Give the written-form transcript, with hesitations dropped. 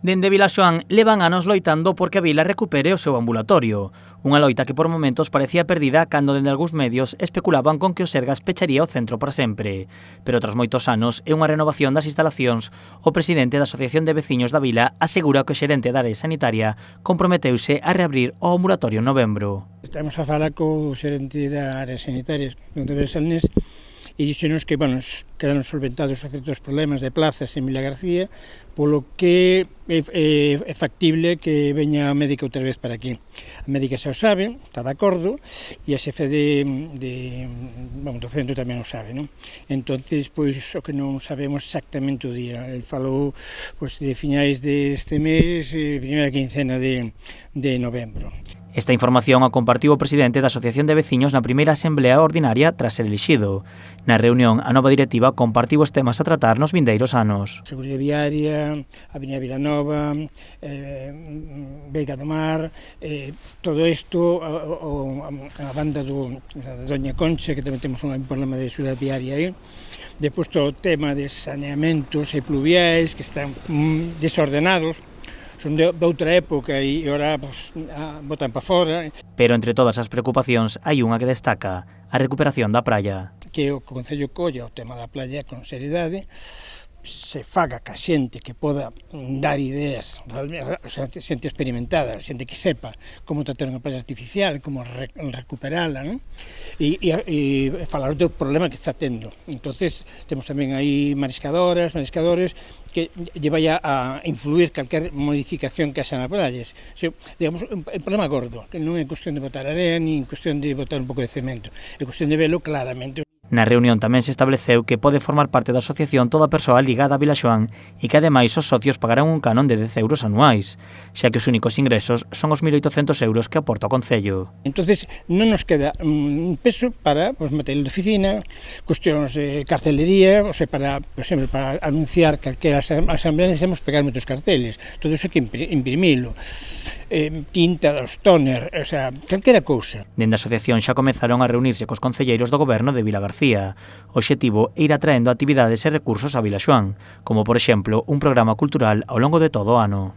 Dende Vilaxoán levan anos loitando porque a vila recupere o seu ambulatorio. Unha loita que por momentos parecía perdida cando dende algúns medios especulaban con que o Sergas pecharía o centro para sempre. Pero tras moitos anos e unha renovación das instalacións, o presidente da Asociación de Veciños da Vila asegura que o xerente da área sanitaria comprometeuse a reabrir o ambulatorio en novembro. Estamos a falar co xerente da área sanitaria do Salnés e dixenos que, quedaron solventados certos problemas de plazas en Vila García, polo que é factible que veña a médica outra vez para aquí. A médica xa o sabe, está de acordo, e a xefe do centro tamén o sabe, non? Entonces, pois, o que non sabemos exactamente o día. El falou, pois, de finais deste mes, primeira quincena de novembro. Esta información a compartiu o presidente da Asociación de Veciños na primeira asamblea ordinaria tras ser elixido. Na reunión, a nova directiva compartiu os temas a tratar nos vindeiros anos. Seguridade viaria, Avenida Vilanova, Veiga do Mar, todo isto, a banda da Doña Concha, que tamén temos un problema de seguridade viaria aí. Depois todo o tema de saneamentos e pluviais que están desordenados, son de outra época e ora botan para fora. Pero entre todas as preocupacións hai unha que destaca, a recuperación da praia. Que o Concello colla o tema da praia con seriedade, se faga ca xente que poda dar ideas, o sea, xente experimentada, xente que sepa como tratar unha praia artificial, como recuperala, non? E falar do problema que está tendo. Entonces, temos tamén aí mariscadores que lle vai a influir calquer modificación que haxa na praia. Digamos, un problema gordo, que non é cuestión de botar area, nin cuestión de botar un pouco de cemento, é cuestión de velo claramente. Na reunión tamén se estableceu que pode formar parte da asociación toda persoa ligada a Vilaxoán e que ademais os socios pagarán un canon de 10 euros anuais, xa que os únicos ingresos son os 1.800 euros que aporta o Concello. Entonces non nos queda un peso para material de oficina, cuestións de cartelería, o sea, por exemplo, para anunciar calquera asamblea necesitamos pegar moitos carteles, todo iso hai que imprimilo. Tinta, os tóner, o sea, calquera cousa. Dende a asociación xa comezaron a reunirse cos concelleiros do goberno de Vila García. O obxectivo é ir atraendo actividades e recursos a Vilaxoán, como por exemplo un programa cultural ao longo de todo o ano.